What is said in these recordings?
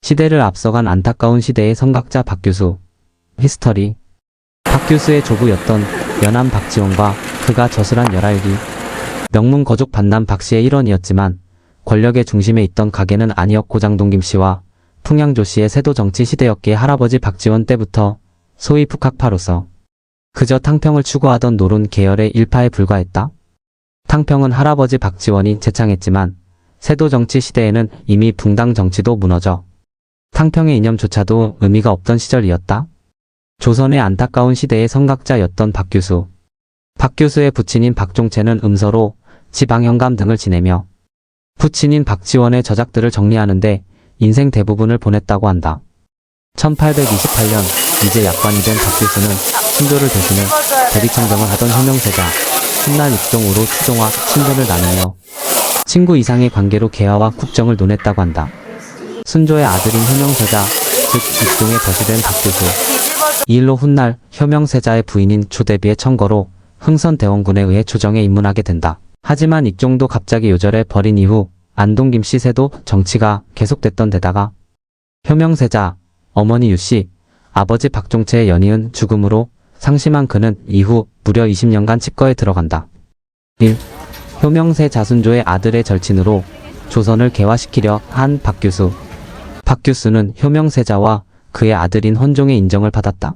시대를 앞서간 안타까운 시대의 선각자 박규수. 히스터리. 박규수의 조부였던 연암 박지원과 그가 저술한 열알기. 명문 거족 반남 박씨의 일원이었지만 권력의 중심에 있던 가게는 아니었고 장동 김씨와 풍양조 씨의 세도 정치 시대였기에 할아버지 박지원 때부터 소위 북학파로서 그저 탕평을 추구하던 노론 계열의 일파에 불과했다. 탕평은 할아버지 박지원이 재창했지만 세도 정치 시대에는 이미 붕당 정치도 무너져 탕평의 이념조차도 의미가 없던 시절이었다. 조선의 안타까운 시대의 선각자였던 박규수. 박규수의 부친인 박종채는 음서로 지방영감 등을 지내며 부친인 박지원의 저작들을 정리하는데 인생 대부분을 보냈다고 한다. 1828년 이제 약관이 된 박규수는 순조를 대신해 대리청정을 하던 효명세자 훗날 익종으로 추종과 친분을 나누며 친구 이상의 관계로 개화와 국정을 논했다고 한다. 순조의 아들인 효명세자 즉 익종의 벗이 된 박규수. 이 일로 훗날 효명세자의 부인인 조대비의 청거로 흥선대원군에 의해 조정에 입문하게 된다. 하지만 익종도 갑자기 요절해 버린 이후 안동 김씨 세도 정치가 계속됐던 데다가 효명세자 어머니 유씨 아버지 박종채의 연이은 죽음으로 상심한 그는 이후 무려 20년간 칩거에 들어간다. 1. 효명세 자순조의 아들의 절친으로 조선을 개화시키려 한 박규수. 박규수는 효명세자와 그의 아들인 헌종의 인정을 받았다.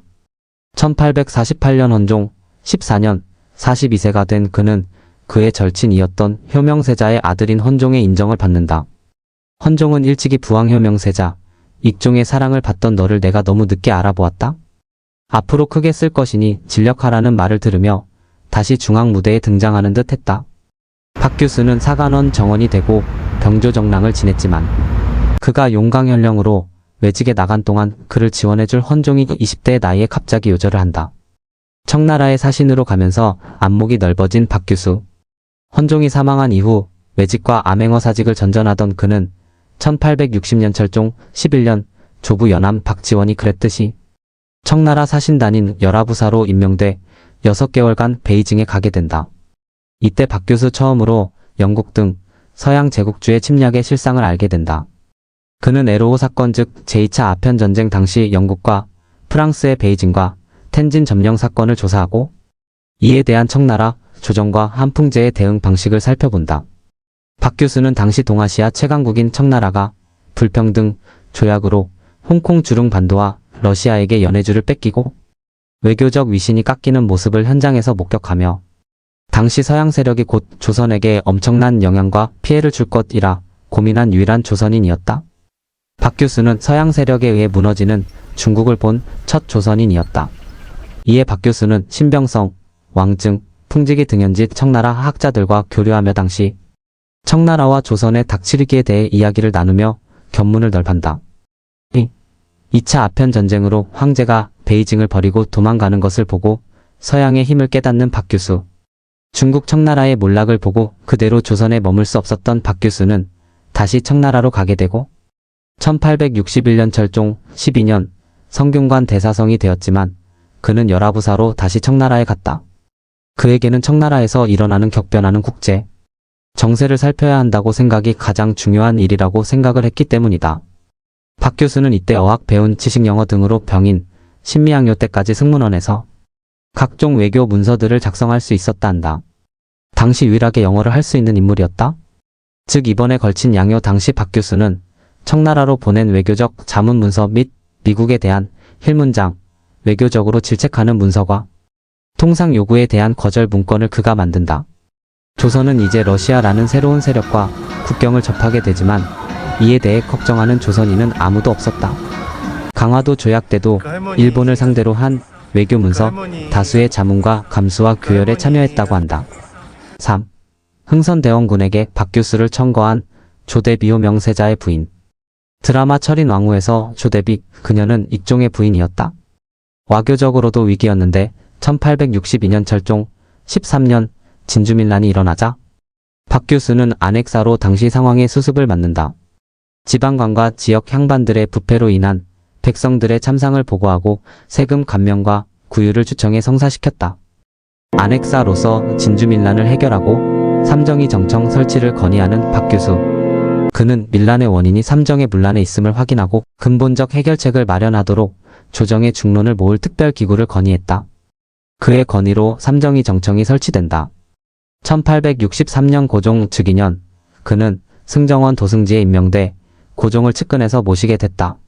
1848년 헌종 14년 42세가 된 그는 그의 절친이었던 효명세자의 아들인 헌종의 인정을 받는다. 헌종은 일찍이 부왕 효명세자, 익종의 사랑을 받던 너를 내가 너무 늦게 알아보았다. 앞으로 크게 쓸 것이니 진력하라는 말을 들으며 다시 중앙 무대에 등장하는 듯 했다. 박규수는 사간원 정원이 되고 병조정랑을 지냈지만 그가 용광현령으로 외직에 나간 동안 그를 지원해줄 헌종이 20대의 나이에 갑자기 요절을 한다. 청나라의 사신으로 가면서 안목이 넓어진 박규수. 헌종이 사망한 이후 외직과 암행어 사직을 전전하던 그는 1860년 철종 11년 조부 연암 박지원이 그랬듯이 청나라 사신단인 열하부사로 임명돼 6개월간 베이징에 가게 된다. 이때 박규수 처음으로 영국 등 서양 제국주의 침략의 실상을 알게 된다. 그는 에로우 사건 즉 제2차 아편전쟁 당시 영국과 프랑스의 베이징과 텐진 점령 사건을 조사하고 이에 대한 청나라 조정과 한풍제의 대응 방식을 살펴본다. 박규수는 당시 동아시아 최강국인 청나라가 불평등 조약으로 홍콩 주릉 반도와 러시아에게 연해주를 뺏기고 외교적 위신이 깎이는 모습을 현장에서 목격하며 당시 서양 세력이 곧 조선에게 엄청난 영향과 피해를 줄 것이라 고민한 유일한 조선인이었다. 박규수는 서양 세력에 의해 무너지는 중국을 본 첫 조선인이었다. 이에 박규수는 신병성, 왕증, 풍직이 등현지 청나라 학자들과 교류하며 당시 청나라와 조선의 닥치르기에 대해 이야기를 나누며 견문을 넓한다. 2차 아편전쟁으로 황제가 베이징을 버리고 도망가는 것을 보고 서양의 힘을 깨닫는 박규수. 중국 청나라의 몰락을 보고 그대로 조선에 머물 수 없었던 박규수는 다시 청나라로 가게 되고 1861년 철종 12년 성균관 대사성이 되었지만 그는 열하부사로 다시 청나라에 갔다. 그에게는 청나라에서 일어나는 격변하는 국제 정세를 살펴야 한다고 생각이 가장 중요한 일이라고 생각을 했기 때문이다. 박규수는 이때 어학 배운 지식영어 등으로 병인, 신미양요 때까지 승문원에서 각종 외교 문서들을 작성할 수 있었다 한다. 당시 유일하게 영어를 할 수 있는 인물이었다. 즉 이번에 걸친 양요 당시 박규수는 청나라로 보낸 외교적 자문 문서 및 미국에 대한 힐문장, 외교적으로 질책하는 문서과 통상 요구에 대한 거절 문건을 그가 만든다. 조선은 이제 러시아라는 새로운 세력과 국경을 접하게 되지만 이에 대해 걱정하는 조선인은 아무도 없었다. 강화도 조약 때도 일본을 상대로 한 외교 문서 다수의 자문과 감수와 교열에 참여했다고 한다. 3. 흥선대원군에게 박규수를 청거한 조대비 효명세자의 부인. 드라마 철인 왕후에서 조대비, 그녀는 익종의 부인이었다. 와교적으로도 위기였는데 1862년 철종 13년 진주민란이 일어나자 박규수는 안핵사로 당시 상황의 수습을 맡는다. 지방관과 지역 향반들의 부패로 인한 백성들의 참상을 보고하고 세금 감면과 구유를 주청해 성사시켰다. 안핵사로서 진주민란을 해결하고 삼정이 정청 설치를 건의하는 박규수. 그는 밀란의 원인이 삼정의 문란에 있음을 확인하고 근본적 해결책을 마련하도록 조정의 중론을 모을 특별기구를 건의했다. 그의 건의로 삼정의 정청이 설치된다. 1863년 고종 즉위년 그는 승정원 도승지에 임명돼 고종을 측근해서 모시게 됐다.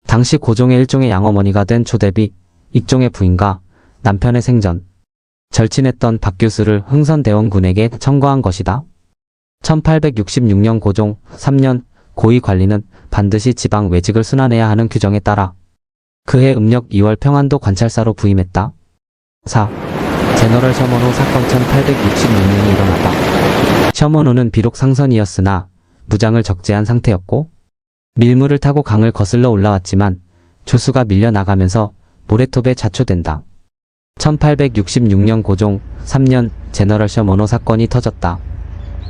당시 고종의 일종의 양어머니가 된 초대비 익종의 부인과 남편의 생전 절친했던 박규수를 흥선대원군에게 청거한 것이다. 1866년 고종 3년 고위 관리는 반드시 지방 외직을 순환해야 하는 규정에 따라 그해 음력 2월 평안도 관찰사로 부임했다. 4. 제너럴 셔먼호 사건 1866년이 일어났다. 셔먼호는 비록 상선이었으나 무장을 적재한 상태였고 밀물을 타고 강을 거슬러 올라왔지만 조수가 밀려나가면서 모래톱에 자초된다. 1866년 고종 3년 제너럴 셔먼호 사건이 터졌다.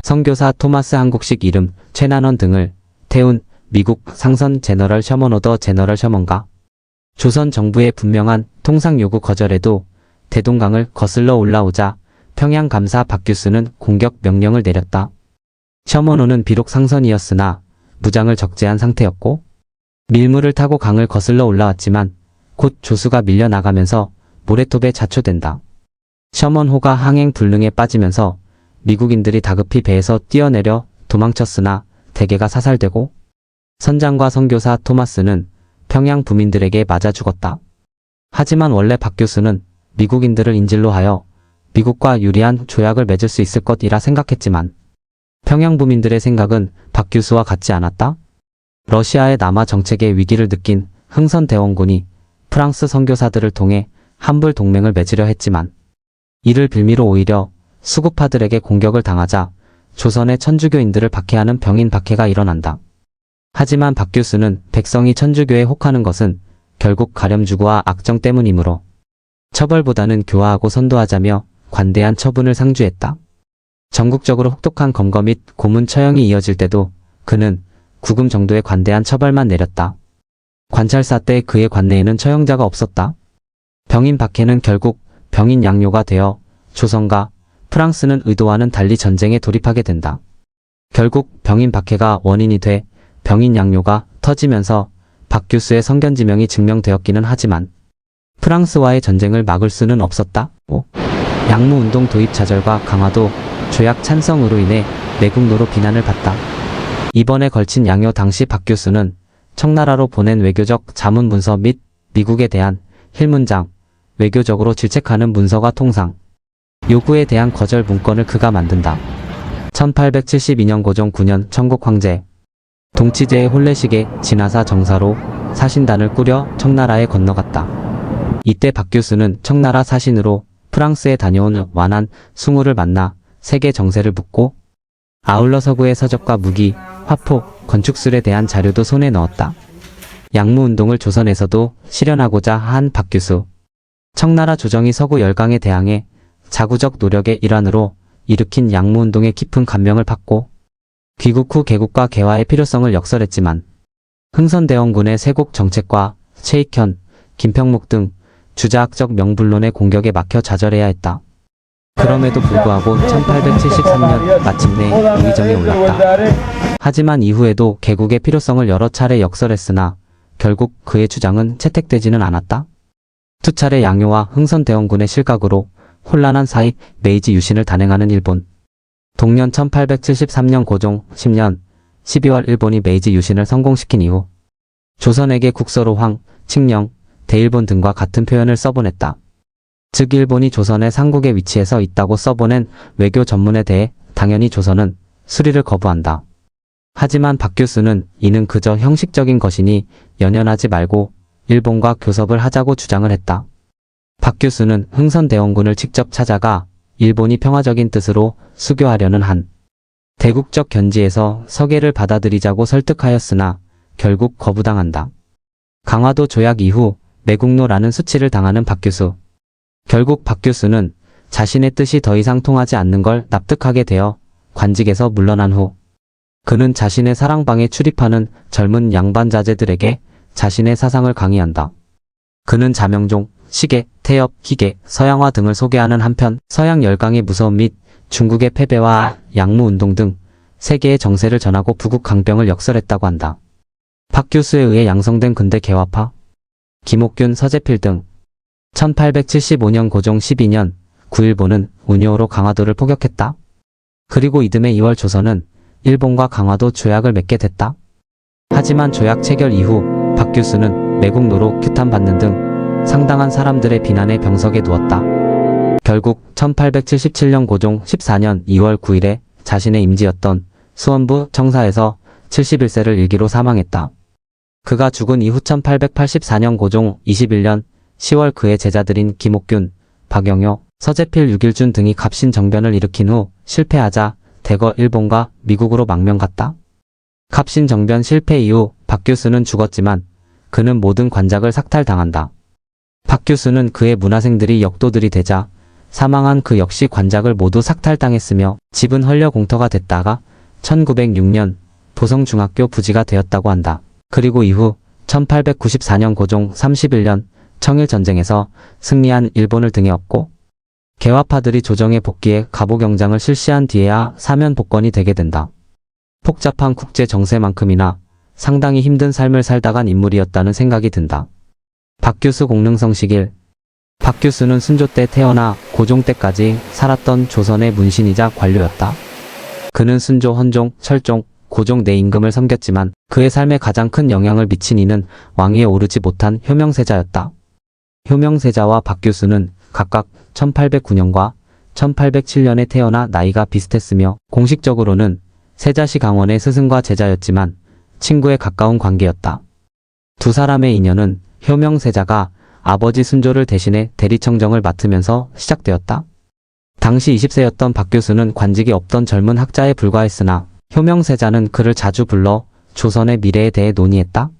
선교사 토마스 한국식 이름 최난원 등을 태운 미국 상선 제너럴 셔먼 오더 제너럴 셔먼가 조선 정부의 분명한 통상 요구 거절에도 대동강을 거슬러 올라오자 평양 감사 박규수는 공격 명령을 내렸다. 셔먼호는 비록 상선이었으나 무장을 적재한 상태였고 밀물을 타고 강을 거슬러 올라왔지만 곧 조수가 밀려나가면서 모래톱에 자초된다. 셔먼호가 항행 불능에 빠지면서 미국인들이 다급히 배에서 뛰어내려 도망쳤으나 대개가 사살되고 선장과 선교사 토마스는 평양 부민들에게 맞아 죽었다. 하지만 원래 박교수는 미국인들을 인질로 하여 미국과 유리한 조약을 맺을 수 있을 것이라 생각했지만 평양 부민들의 생각은 박교수와 같지 않았다. 러시아의 남하 정책의 위기를 느낀 흥선대원군이 프랑스 선교사들을 통해 한불 동맹을 맺으려 했지만 이를 빌미로 오히려 수구파들에게 공격을 당하자 조선의 천주교인들을 박해하는 병인 박해가 일어난다. 하지만 박교수는 백성이 천주교에 혹하는 것은 결국 가렴주구와 악정 때문이므로 처벌보다는 교화하고 선도하자며 관대한 처분을 상주했다. 전국적으로 혹독한 검거 및 고문 처형이 이어질 때도 그는 구금 정도의 관대한 처벌만 내렸다. 관찰사 때 그의 관내에는 처형자가 없었다. 병인 박해는 결국 병인 양요가 되어 조선과 프랑스는 의도와는 달리 전쟁에 돌입하게 된다. 결국 병인 박해가 원인이 돼 병인 양요가 터지면서 박규수의 성견지명이 증명되었기는 하지만 프랑스와의 전쟁을 막을 수는 없었다. 5. 양무운동 도입 좌절과 강화도 조약 찬성으로 인해 매국노로 비난을 받다. 이번에 걸친 양요 당시 박규수는 청나라로 보낸 외교적 자문 문서 및 미국에 대한 힐문장, 외교적으로 질책하는 문서가 통상, 요구에 대한 거절 문건을 그가 만든다. 1872년 고종 9년 천국 황제 동치제의 혼례식에 진화사 정사로 사신단을 꾸려 청나라에 건너갔다. 이때 박규수는 청나라 사신으로 프랑스에 다녀온 완한 숭우를 만나 세계 정세를 묻고 아울러 서구의 서적과 무기, 화포, 건축술에 대한 자료도 손에 넣었다. 양무운동을 조선에서도 실현하고자 한 박규수. 청나라 조정이 서구 열강에 대항해 자구적 노력의 일환으로 일으킨 양무운동에 깊은 감명을 받고 귀국 후 개국과 개화의 필요성을 역설했지만 흥선대원군의 세국 정책과 최익현, 김평목 등 주자학적 명분론의 공격에 막혀 좌절해야 했다. 그럼에도 불구하고 1873년 마침내 우의정에 올랐다. 하지만 이후에도 개국의 필요성을 여러 차례 역설했으나 결국 그의 주장은 채택되지는 않았다. 수차례 양요와 흥선대원군의 실각으로 혼란한 사이 메이지 유신을 단행하는 일본. 동년 1873년 고종 10년 12월 일본이 메이지 유신을 성공시킨 이후 조선에게 국서로 황, 칙령, 대일본 등과 같은 표현을 써보냈다. 즉 일본이 조선의 상국에 위치해서 있다고 써보낸 외교 전문에 대해 당연히 조선은 수리를 거부한다. 하지만 박규수는 이는 그저 형식적인 것이니 연연하지 말고 일본과 교섭을 하자고 주장을 했다. 박규수는 흥선대원군을 직접 찾아가 일본이 평화적인 뜻으로 수교하려는 한 대국적 견지에서 서계를 받아들이자고 설득하였으나 결국 거부당한다. 강화도 조약 이후 매국노라는 수치를 당하는 박규수. 결국 박규수는 자신의 뜻이 더 이상 통하지 않는 걸 납득하게 되어 관직에서 물러난 후 그는 자신의 사랑방에 출입하는 젊은 양반자제들에게 자신의 사상을 강의한다. 그는 자명종, 시계, 태엽, 희계, 서양화 등을 소개하는 한편 서양 열강의 무서움 및 중국의 패배와 양무운동 등 세계에 정세를 전하고 부국 강병을 역설했다고 한다. 박규수에 의해 양성된 근대 개화파, 김옥균, 서재필 등 1875년 고종 12년 9일본은 운요로 강화도를 포격했다. 그리고 이듬해 2월 조선은 일본과 강화도 조약을 맺게 됐다. 하지만 조약 체결 이후 박규수는 매국노로 규탄받는 등 상당한 사람들의 비난의 병석에 누웠다. 결국 1877년 고종 14년 2월 9일에 자신의 임지였던 수원부 청사에서 71세를 일기로 사망했다. 그가 죽은 이후 1884년 고종 21년 10월 그의 제자들인 김옥균, 박영효, 서재필, 유길준 등이 갑신 정변을 일으킨 후 실패하자 대거 일본과 미국으로 망명 갔다. 갑신 정변 실패 이후 박규수는 죽었지만 그는 모든 관작을 삭탈당한다. 박규수는 그의 문화생들이 역도들이 되자 사망한 그 역시 관작을 모두 삭탈당했으며 집은 헐려 공터가 됐다가 1906년 보성중학교 부지가 되었다고 한다. 그리고 이후 1894년 고종 31년 청일전쟁에서 승리한 일본을 등에 업고 개화파들이 조정에 복귀해 가보경장을 실시한 뒤에야 사면 복권이 되게 된다. 복잡한 국제 정세만큼이나 상당히 힘든 삶을 살다간 인물이었다는 생각이 든다. 박규수 공릉성식일. 박규수는 순조 때 태어나 고종 때까지 살았던 조선의 문신이자 관료였다. 그는 순조, 헌종, 철종, 고종 내 임금을 섬겼지만 그의 삶에 가장 큰 영향을 미친 이는 왕위에 오르지 못한 효명세자였다. 효명세자와 박규수는 각각 1809년과 1807년에 태어나 나이가 비슷했으며 공식적으로는 세자시 강원의 스승과 제자였지만 친구에 가까운 관계였다. 두 사람의 인연은 효명세자가 아버지 순조를 대신해 대리청정을 맡으면서 시작되었다. 당시 20세였던 박규수는 관직이 없던 젊은 학자에 불과했으나 효명세자는 그를 자주 불러 조선의 미래에 대해 논의했다.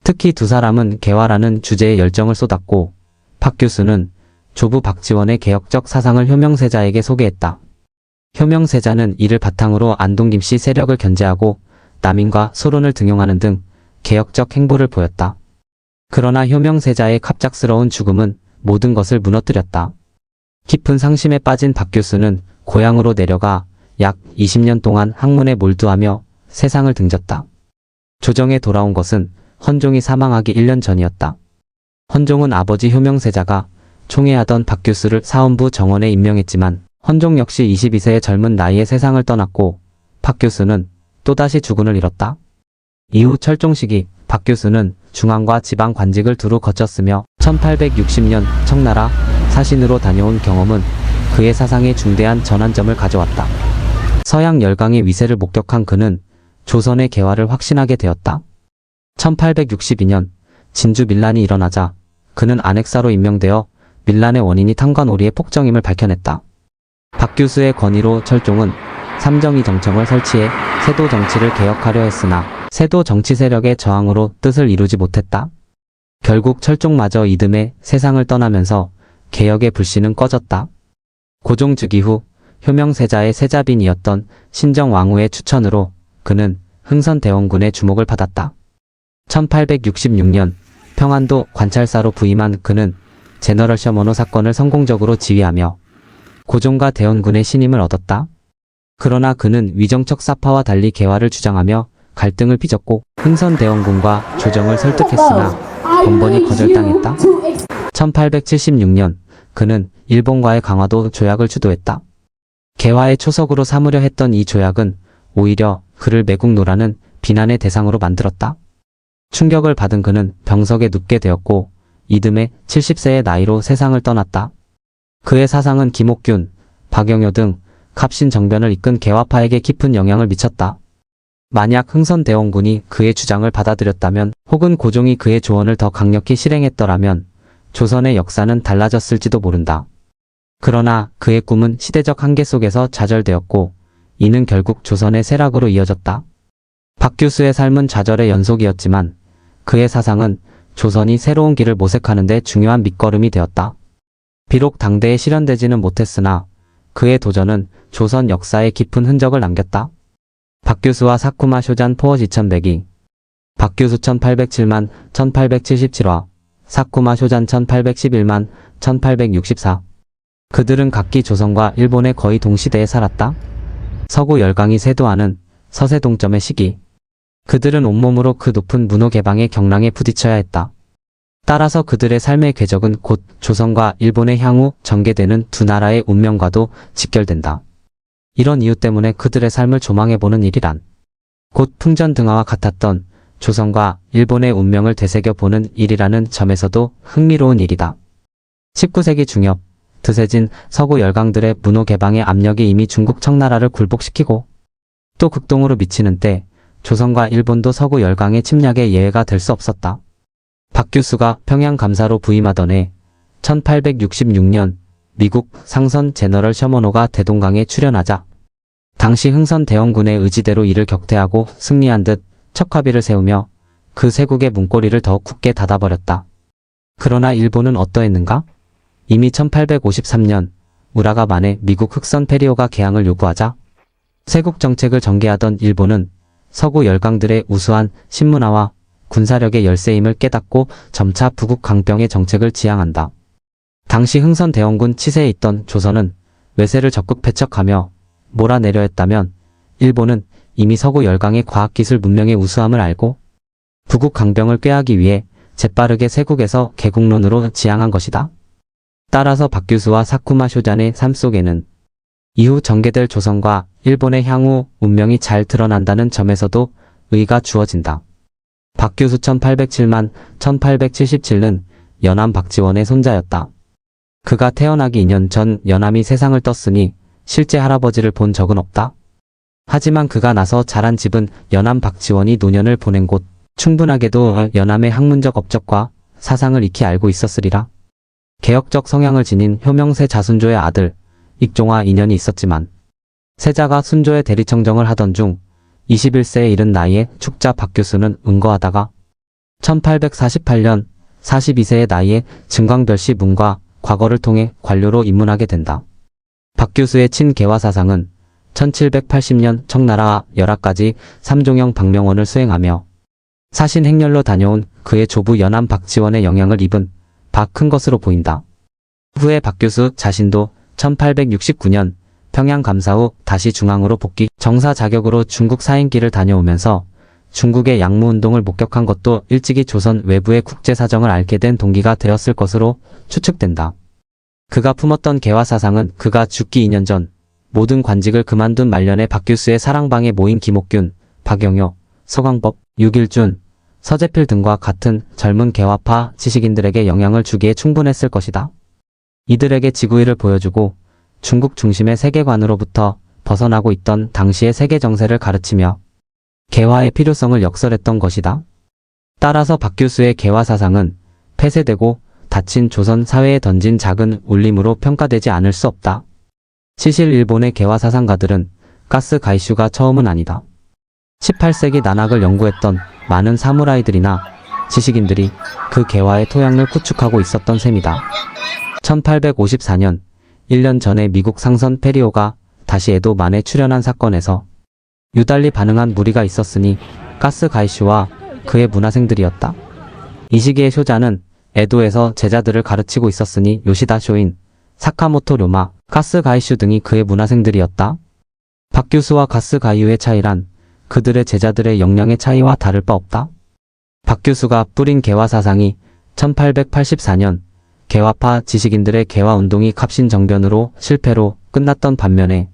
특히 두 사람은 개화라는 주제에 열정을 쏟았고 박규수는 조부 박지원의 개혁적 사상을 효명세자에게 소개했다. 효명세자는 이를 바탕으로 안동 김씨 세력을 견제하고 남인과 소론을 등용하는 등 개혁적 행보를 보였다. 그러나 효명세자의 갑작스러운 죽음은 모든 것을 무너뜨렸다. 깊은 상심에 빠진 박규수는 고향으로 내려가 약 20년 동안 학문에 몰두하며 세상을 등졌다. 조정에 돌아온 것은 헌종이 사망하기 1년 전이었다. 헌종은 아버지 효명세자가 총애하던 박규수를 사헌부 정원에 임명했지만 헌종 역시 22세의 젊은 나이에 세상을 떠났고 박규수는 또다시 주군을 잃었다. 이후 철종 시기 박규수는 중앙과 지방 관직을 두루 거쳤으며 1860년 청나라 사신으로 다녀온 경험은 그의 사상에 중대한 전환점을 가져왔다. 서양 열강의 위세를 목격한 그는 조선의 개화를 확신하게 되었다. 1862년 진주 밀란이 일어나자 그는 안핵사로 임명되어 밀란의 원인이 탕관오리의 폭정임을 밝혀냈다. 박규수의 건의로 철종은 삼정이 정청을 설치해 세도 정치를 개혁하려 했으나 세도 정치 세력의 저항으로 뜻을 이루지 못했다. 결국 철종마저 이듬해 세상을 떠나면서 개혁의 불씨는 꺼졌다. 고종 즉위 후 효명세자의 세자빈이었던 신정왕후의 추천으로 그는 흥선대원군의 주목을 받았다. 1866년 평안도 관찰사로 부임한 그는 제너럴 셔머노 사건을 성공적으로 지휘하며 고종과 대원군의 신임을 얻었다. 그러나 그는 위정적 사파와 달리 개화를 주장하며 갈등을 빚었고 흥선대원군과 조정을 설득했으나 번번이 거절당했다. 1876년 그는 일본과의 강화도 조약을 주도했다. 개화의 초석으로 삼으려 했던 이 조약은 오히려 그를 매국노라는 비난의 대상으로 만들었다. 충격을 받은 그는 병석에 눕게 되었고 이듬해 70세의 나이로 세상을 떠났다. 그의 사상은 김옥균, 박영효 등 갑신 정변을 이끈 개화파에게 깊은 영향을 미쳤다. 만약 흥선대원군이 그의 주장을 받아들였다면 혹은 고종이 그의 조언을 더 강력히 실행했더라면 조선의 역사는 달라졌을지도 모른다. 그러나 그의 꿈은 시대적 한계 속에서 좌절되었고 이는 결국 조선의 쇠락으로 이어졌다. 박규수의 삶은 좌절의 연속이었지만 그의 사상은 조선이 새로운 길을 모색하는 데 중요한 밑거름이 되었다. 비록 당대에 실현되지는 못했으나 그의 도전은 조선 역사에 깊은 흔적을 남겼다. 박규수와 사쿠마 쇼잔 포어 지천배기. 박규수 1807만 1877화, 사쿠마 쇼잔 1811만 1864. 그들은 각기 조선과 일본의 거의 동시대에 살았다. 서구 열강이 세도하는 서세동점의 시기. 그들은 온몸으로 그 높은 문호 개방의 경랑에 부딪혀야 했다. 따라서 그들의 삶의 궤적은 곧 조선과 일본의 향후 전개되는 두 나라의 운명과도 직결된다. 이런 이유 때문에 그들의 삶을 조망해보는 일이란 곧 풍전등화와 같았던 조선과 일본의 운명을 되새겨보는 일이라는 점에서도 흥미로운 일이다. 19세기 중엽, 드세진 서구 열강들의 문호 개방의 압력이 이미 중국 청나라를 굴복시키고 또 극동으로 미치는 때 조선과 일본도 서구 열강의 침략의 예외가 될 수 없었다. 박규수가 평양 감사로 부임하던 해 1866년 미국 상선 제너럴 셔먼호가 대동강에 출현하자 당시 흥선 대원군의 의지대로 이를 격퇴하고 승리한 듯 척화비를 세우며 그 세국의 문고리를 더욱 굳게 닫아버렸다. 그러나 일본은 어떠했는가? 이미 1853년 우라가 만에 미국 흑선 페리오가 개항을 요구하자 세국 정책을 전개하던 일본은 서구 열강들의 우수한 신문화와 군사력의 열세임을 깨닫고 점차 부국 강병의 정책을 지향한다. 당시 흥선 대원군 치세에 있던 조선은 외세를 적극 배척하며 몰아내려 했다면 일본은 이미 서구 열강의 과학기술 문명의 우수함을 알고 부국 강병을 꾀하기 위해 재빠르게 세국에서 개국론으로 지향한 것이다. 따라서 박규수와 사쿠마 쇼잔의 삶 속에는 이후 전개될 조선과 일본의 향후 운명이 잘 드러난다는 점에서도 의의가 주어진다. 박규수 1807만 1877는 연암 박지원의 손자였다. 그가 태어나기 2년 전 연암이 세상을 떴으니 실제 할아버지를 본 적은 없다. 하지만 그가 나서 자란 집은 연암 박지원이 노년을 보낸 곳, 충분하게도 연암의 학문적 업적과 사상을 익히 알고 있었으리라. 개혁적 성향을 지닌 효명세 자순조의 아들 익종화 인연이 있었지만 세자가 순조의 대리청정을 하던 중 21세에 이른 나이에 축자 박규수는 은거하다가 1848년 42세의 나이에 증광별시 문과 과거를 통해 관료로 입문하게 된다. 박규수의 친개화 사상은 1780년 청나라 열하까지 삼종영 박명원을 수행하며 사신 행렬로 다녀온 그의 조부 연암 박지원의 영향을 입은 바 큰 것으로 보인다. 후에 박규수 자신도 1869년 평양 감사 후 다시 중앙으로 복귀 정사 자격으로 중국 사행길을 다녀오면서 중국의 양무운동을 목격한 것도 일찍이 조선 외부의 국제사정을 알게 된 동기가 되었을 것으로 추측된다. 그가 품었던 개화 사상은 그가 죽기 2년 전 모든 관직을 그만둔 말년에 박규수의 사랑방에 모인 김옥균, 박영효, 서광법, 유길준, 서재필 등과 같은 젊은 개화파 지식인들에게 영향을 주기에 충분했을 것이다. 이들에게 지구의를 보여주고 중국 중심의 세계관으로부터 벗어나고 있던 당시의 세계 정세를 가르치며 개화의 필요성을 역설했던 것이다. 따라서 박규수의 개화 사상은 폐쇄되고 닫힌 조선 사회에 던진 작은 울림으로 평가되지 않을 수 없다. 시실 일본의 개화 사상가들은 가스 가이슈가 처음은 아니다. 18세기 난학을 연구했던 많은 사무라이들이나 지식인들이 그 개화의 토양을 구축하고 있었던 셈이다. 1854년 1년 전에 미국 상선 페리오가 다시 에도 만에 출현한 사건에서 유달리 반응한 무리가 있었으니 가스 가이슈와 그의 문화생들이었다. 이 시기의 쇼자는 에도에서 제자들을 가르치고 있었으니 요시다 쇼인, 사카모토 료마, 가스 가이슈 등이 그의 문화생들이었다. 박규수와 가스 가이유의 차이란 그들의 제자들의 역량의 차이와 다를 바 없다. 박규수가 뿌린 개화 사상이 1884년 개화파 지식인들의 개화운동이 갑신정변으로 실패로 끝났던 반면에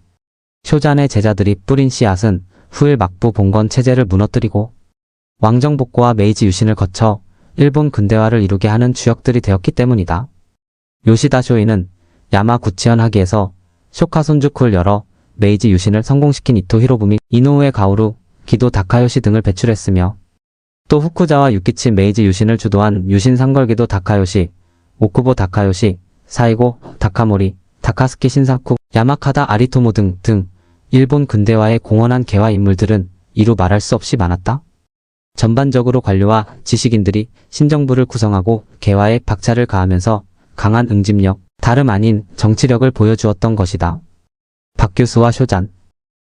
쇼잔의 제자들이 뿌린 씨앗은 후일 막부 봉건 체제를 무너뜨리고 왕정복고와 메이지 유신을 거쳐 일본 근대화를 이루게 하는 주역들이 되었기 때문이다. 요시다 쇼이는 야마구치현 하기에서 쇼카손주쿠를 열어 메이지 유신을 성공시킨 이토 히로부미, 이노우에 가오루, 기도 다카요시 등을 배출했으며 또 후쿠자와 유키치 메이지 유신을 주도한 유신 상걸기도 다카요시, 오쿠보 다카요시, 사이고 다카모리, 다카스키 신사쿠, 야마카다 아리토모 등 일본 근대화에 공헌한 개화 인물들은 이루 말할 수 없이 많았다. 전반적으로 관료와 지식인들이 신정부를 구성하고 개화에 박차를 가하면서 강한 응집력, 다름 아닌 정치력을 보여주었던 것이다. 박규수와 쇼잔,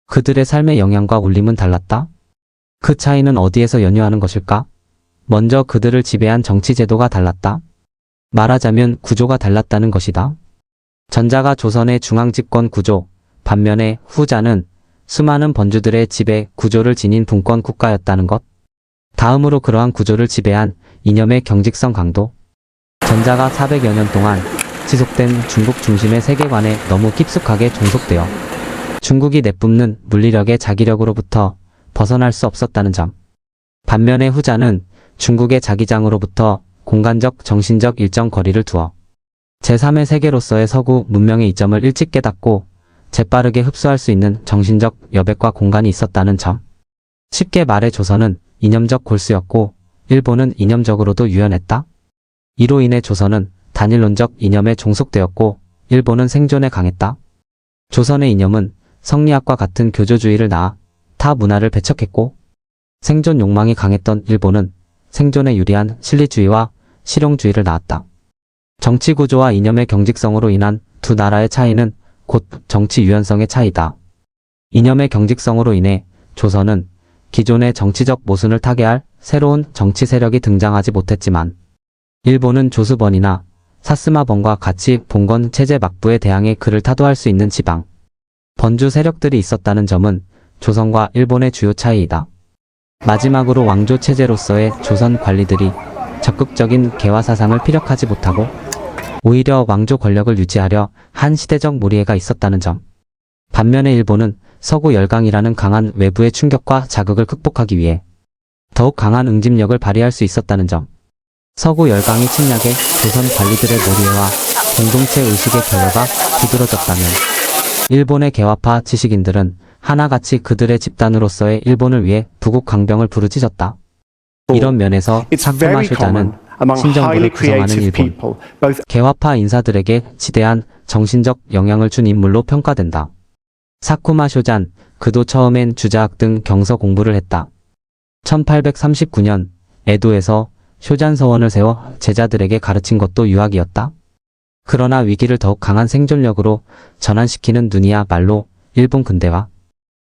그들의 삶의 영향과 울림은 달랐다. 그 차이는 어디에서 연유하는 것일까? 먼저 그들을 지배한 정치 제도가 달랐다. 말하자면 구조가 달랐다는 것이다. 전자가 조선의 중앙집권 구조, 반면에 후자는 수많은 번주들의 지배 구조를 지닌 분권 국가였다는 것. 다음으로 그러한 구조를 지배한 이념의 경직성 강도. 전자가 400여 년 동안 지속된 중국 중심의 세계관에 너무 깊숙하게 종속되어 중국이 내뿜는 물리력의 자기력으로부터 벗어날 수 없었다는 점. 반면에 후자는 중국의 자기장으로부터 공간적, 정신적 일정 거리를 두어 제3의 세계로서의 서구 문명의 이점을 일찍 깨닫고 재빠르게 흡수할 수 있는 정신적 여백과 공간이 있었다는 점. 쉽게 말해 조선은 이념적 골수였고 일본은 이념적으로도 유연했다. 이로 인해 조선은 단일론적 이념에 종속되었고 일본은 생존에 강했다. 조선의 이념은 성리학과 같은 교조주의를 낳아 타 문화를 배척했고 생존 욕망이 강했던 일본은 생존에 유리한 실리주의와 실용주의를 낳았다. 정치 구조와 이념의 경직성으로 인한 두 나라의 차이는 곧 정치 유연성의 차이다. 이념의 경직성으로 인해 조선은 기존의 정치적 모순을 타개할 새로운 정치 세력이 등장하지 못했지만 일본은 조수번이나 사스마번과 같이 봉건 체제 막부에 대항해 그를 타도할 수 있는 지방, 번주 세력들이 있었다는 점은 조선과 일본의 주요 차이이다. 마지막으로 왕조 체제로서의 조선 관리들이 적극적인 개화 사상을 피력하지 못하고 오히려 왕조 권력을 유지하려 한 시대적 무리해가 있었다는 점. 반면에 일본은 서구 열강이라는 강한 외부의 충격과 자극을 극복하기 위해 더욱 강한 응집력을 발휘할 수 있었다는 점. 서구 열강의 침략에 조선 관리들의 몰이해와 공동체 의식의 결여가 두드러졌다면 일본의 개화파 지식인들은 하나같이 그들의 집단으로서의 일본을 위해 부국 강병을 부르짖었다. 이런 면에서 사쿠마 쇼자는 신정부를 구성하는 일본 개화파 인사들에게 지대한 정신적 영향을 준 인물로 평가된다. 사쿠마 쇼잔, 그도 처음엔 주자학 등 경서 공부를 했다. 1839년 에도에서 쇼잔 서원을 세워 제자들에게 가르친 것도 유학이었다. 그러나 위기를 더욱 강한 생존력으로 전환시키는 눈이야말로 일본 근대화.